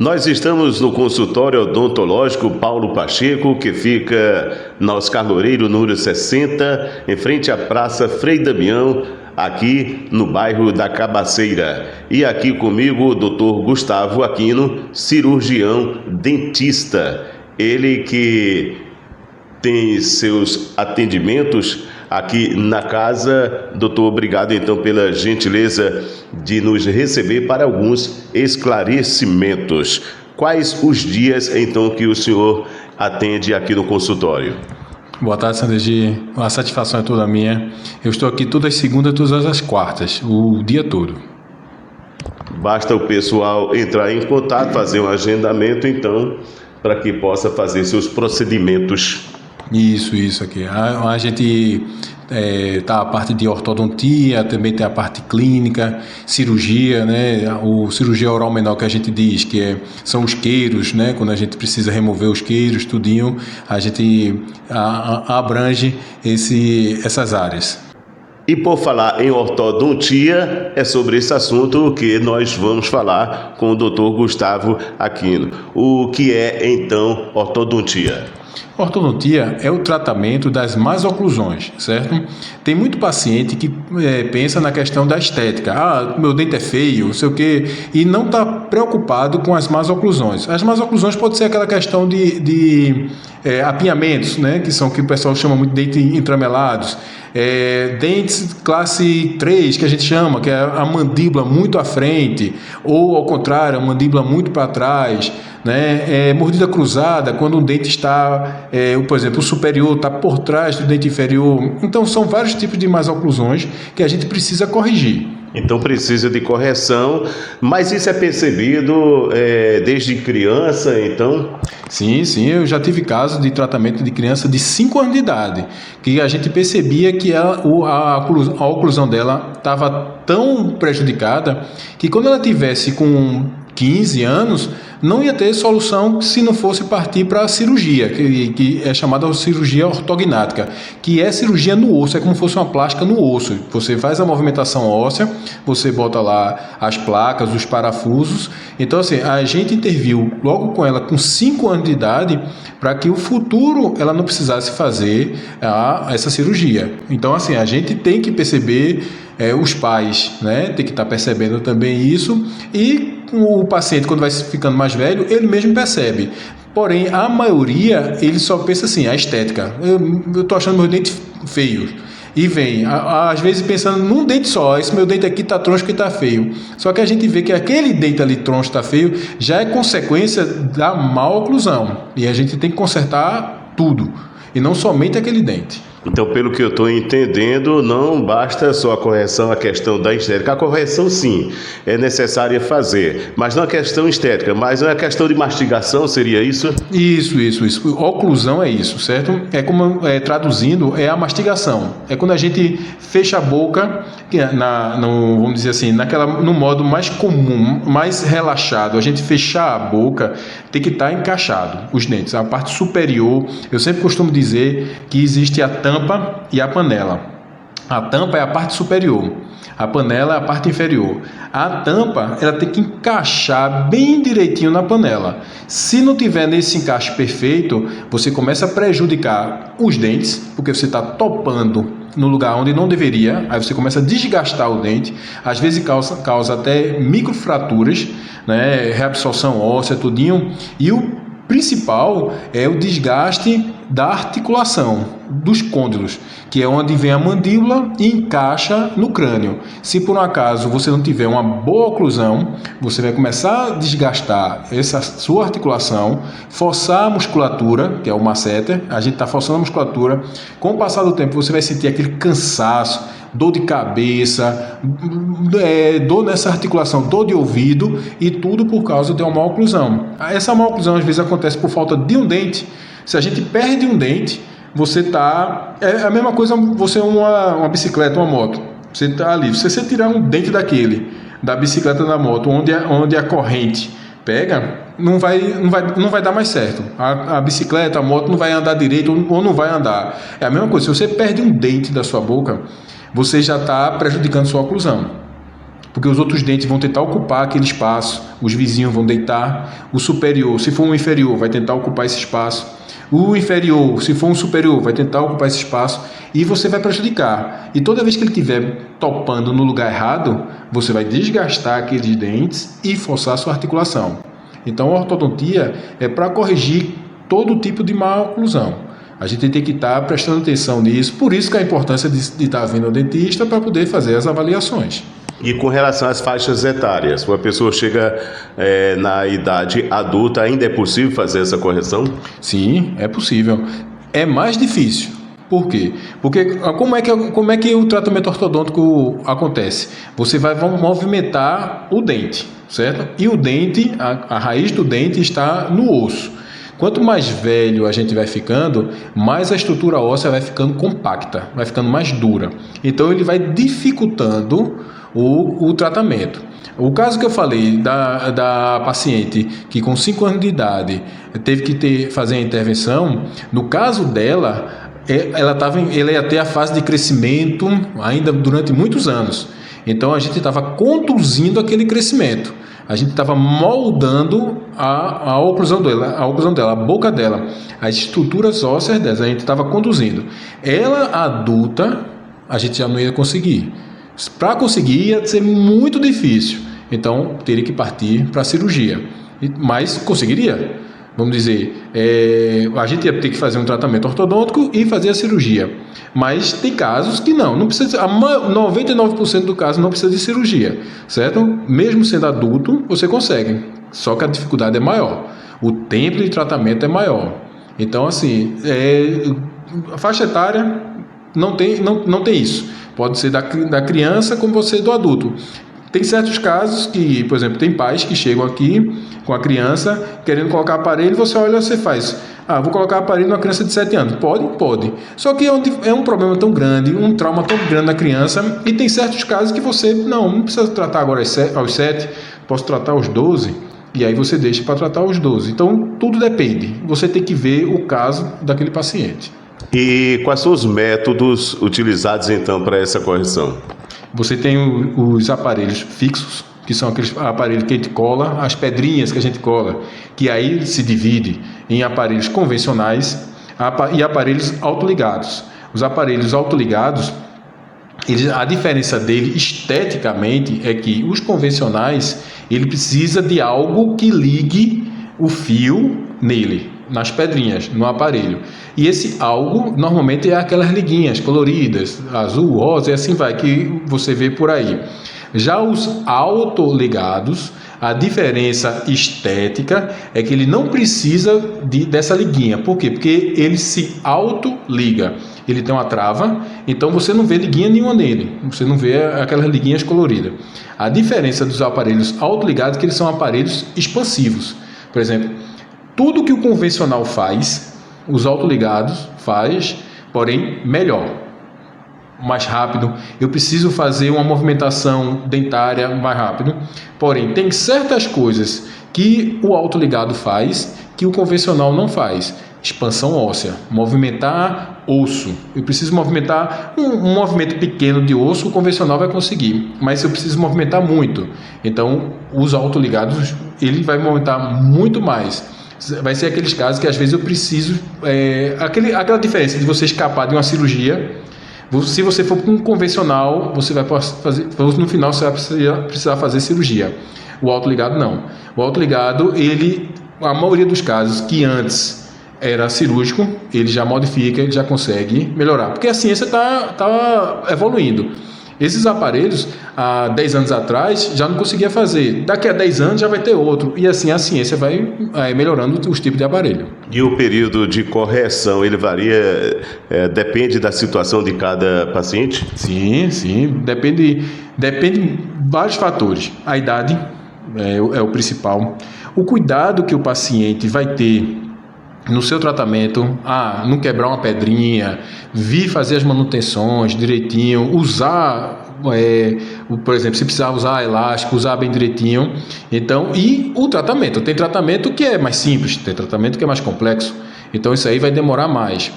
Nós estamos no consultório odontológico Paulo Pacheco, que fica na Oscar Loureiro, número 60, em frente à Praça Frei Damião, aqui no bairro da Cabaceira. E aqui comigo o Dr. Gustavo Aquino, cirurgião dentista. Ele que tem seus atendimentos aqui na casa. Doutor, obrigado então pela gentileza de nos receber para alguns esclarecimentos. Quais os dias então que o senhor atende aqui no consultório? Boa tarde, Sandergi. A satisfação é toda minha. Eu estou aqui todas as segundas, todas as quartas, o dia todo. Basta o pessoal entrar em contato, fazer um agendamento então, para que possa fazer seus procedimentos. Isso aqui. A gente tá a parte de ortodontia, também tem a parte clínica, cirurgia, né? O cirurgia oral menor que a gente diz que são os queiros, né? Quando a gente precisa remover os queiros, tudinho, a gente abrange essas áreas. E por falar em ortodontia, é sobre esse assunto que nós vamos falar com o Dr. Gustavo Aquino. O que é então ortodontia? Ortodontia é o tratamento das más oclusões, certo? Tem muito paciente que pensa na questão da estética. Meu dente é feio, não sei o quê, e não está preocupado com as más oclusões. As más oclusões pode ser aquela questão de apinhamentos, né? Que o pessoal chama muito de dentes intramelados. Dentes classe 3, que a gente chama, que é a mandíbula muito à frente, ou ao contrário, a mandíbula muito para trás, né? Mordida cruzada, quando um dente está, por exemplo, o superior está por trás do dente inferior. Então, são vários tipos de más oclusões que a gente precisa corrigir. Então precisa de correção, mas isso é percebido desde criança, então? Sim, eu já tive casos de tratamento de criança de 5 anos de idade, que a gente percebia que a oclusão dela estava tão prejudicada que quando ela tivesse com 15 anos, não ia ter solução se não fosse partir para a cirurgia, que é chamada cirurgia ortognática, que é cirurgia no osso, é como se fosse uma plástica no osso. Você faz a movimentação óssea, você bota lá as placas, os parafusos. Então, assim, a gente interviu logo com ela com 5 anos de idade para que o futuro ela não precisasse fazer essa cirurgia. Então, assim, a gente tem que perceber, os pais, né, tem que estar percebendo também isso, e o paciente, quando vai ficando mais velho, ele mesmo percebe. Porém, a maioria, ele só pensa assim, a estética. Eu estou achando meus dentes feios. E vem, às vezes pensando num dente só, esse meu dente aqui está troncho que está feio. Só que a gente vê que aquele dente ali troncho está feio, já é consequência da má oclusão. E a gente tem que consertar tudo, e não somente aquele dente. Então, pelo que eu estou entendendo, não basta só a correção, a questão da estética. A correção, sim, é necessária fazer, mas não a questão estética, mas não é a questão de mastigação, seria isso? Isso. Oclusão é isso, certo? É como, traduzindo, é a mastigação. É quando a gente fecha a boca, vamos dizer assim, no modo mais comum, mais relaxado. A gente fechar a boca tem que estar encaixado, os dentes. A parte superior, eu sempre costumo dizer que existe a tampa e a panela. A tampa é a parte superior, a panela é a parte inferior. A tampa, ela tem que encaixar bem direitinho na panela. Se não tiver nesse encaixe perfeito, você começa a prejudicar os dentes, porque você está topando no lugar onde não deveria, aí você começa a desgastar o dente, às vezes causa até microfraturas, né, reabsorção óssea, tudinho, e o principal é o desgaste da articulação, dos côndilos, que é onde vem a mandíbula e encaixa no crânio. Se por um acaso você não tiver uma boa oclusão, você vai começar a desgastar essa sua articulação, forçar a musculatura, que é o masseter, a gente está forçando a musculatura. Com o passar do tempo você vai sentir aquele cansaço, dor de cabeça, dor nessa articulação, dor de ouvido, e tudo por causa de uma má oclusão. Essa má oclusão às vezes acontece por falta de um dente. Se a gente perde um dente, você está... É a mesma coisa você uma bicicleta, uma moto. Você está ali, se você tirar um dente da bicicleta da moto, onde a corrente pega, não vai dar mais certo. A bicicleta, a moto não vai andar direito ou não vai andar. É a mesma coisa, se você perde um dente da sua boca, você já está prejudicando sua oclusão. porque os outros dentes vão tentar ocupar aquele espaço, os vizinhos vão deitar, o superior, se for um inferior, vai tentar ocupar esse espaço, o inferior, se for um superior, vai tentar ocupar esse espaço e você vai prejudicar. E toda vez que ele estiver topando no lugar errado, você vai desgastar aqueles dentes e forçar a sua articulação. Então a ortodontia é para corrigir todo tipo de má oclusão. A gente tem que estar prestando atenção nisso, por isso que a importância de estar vindo ao dentista para poder fazer as avaliações. E com relação às faixas etárias, uma pessoa chega na idade adulta, ainda é possível fazer essa correção? Sim, é possível. É mais difícil. Por quê? Porque como é que o tratamento ortodôntico acontece? Você vai movimentar o dente, certo? E o dente, a raiz do dente está no osso. Quanto mais velho a gente vai ficando, mais a estrutura óssea vai ficando compacta, vai ficando mais dura. Então ele vai dificultando o tratamento. O caso que eu falei da paciente que com 5 anos de idade teve que fazer a intervenção, no caso dela, ela ia ter a fase de crescimento ainda durante muitos anos. Então a gente estava conduzindo aquele crescimento. A gente estava moldando a oclusão dela, a boca dela, as estruturas ósseas dela, a gente estava conduzindo. Ela adulta, a gente já não ia conseguir. Para conseguir ia ser muito difícil, então teria que partir para a cirurgia, mas conseguiria. Vamos dizer, a gente ia ter que fazer um tratamento ortodôntico e fazer a cirurgia, mas tem casos que não precisa, 99% do caso não precisa de cirurgia, certo? Mesmo sendo adulto, você consegue, só que a dificuldade é maior, o tempo de tratamento é maior. Então, assim, a faixa etária não tem isso. Pode ser da criança como você do adulto. Tem certos casos que, por exemplo, tem pais que chegam aqui com a criança querendo colocar aparelho, você olha e você faz. Vou colocar aparelho numa criança de 7 anos. Pode. Só que é um problema tão grande, um trauma tão grande na criança, e tem certos casos que você, não precisa tratar agora aos 7, posso tratar aos 12, e aí você deixa para tratar aos 12. Então, tudo depende. Você tem que ver o caso daquele paciente. E quais são os métodos utilizados então para essa correção? Você tem os aparelhos fixos, que são aqueles aparelhos que a gente cola, as pedrinhas que a gente cola, que aí se divide em aparelhos convencionais e aparelhos autoligados. Os aparelhos autoligados, a diferença dele esteticamente é que os convencionais, ele precisa de algo que ligue o fio nele, nas pedrinhas, no aparelho. E esse algo, normalmente, é aquelas liguinhas coloridas, azul, rosa e assim vai, que você vê por aí. Já os autoligados, a diferença estética é que ele não precisa dessa liguinha. Por quê? Porque ele se autoliga. Ele tem uma trava, então você não vê liguinha nenhuma nele. Você não vê aquelas liguinhas coloridas. A diferença dos aparelhos autoligados é que eles são aparelhos expansivos. Por exemplo, tudo que o convencional faz, os autoligados faz, porém melhor, mais rápido. Eu preciso fazer uma movimentação dentária mais rápido, porém tem certas coisas que o autoligado faz que o convencional não faz. Expansão óssea, movimentar osso. Eu preciso movimentar um movimento pequeno de osso, o convencional vai conseguir, mas eu preciso movimentar muito. Então, os autoligados, ele vai movimentar muito mais. Vai ser aqueles casos que às vezes eu preciso, aquela diferença de você escapar de uma cirurgia. Se você for para um convencional, você vai fazer, no final você vai precisar fazer cirurgia. O autoligado não. O autoligado, a maioria dos casos que antes era cirúrgico, ele já modifica, ele já consegue melhorar, porque a ciência está evoluindo. Esses aparelhos, há 10 anos atrás, já não conseguia fazer. Daqui a 10 anos já vai ter outro. E assim a ciência vai melhorando os tipos de aparelho. E o período de correção, ele varia, depende da situação de cada paciente? Sim. Depende de vários fatores. A idade é o principal. O cuidado que o paciente vai ter no seu tratamento, não quebrar uma pedrinha, vir fazer as manutenções direitinho, usar, por exemplo, se precisar usar elástico, usar bem direitinho. Então, e o tratamento, tem tratamento que é mais simples, tem tratamento que é mais complexo, então isso aí vai demorar mais.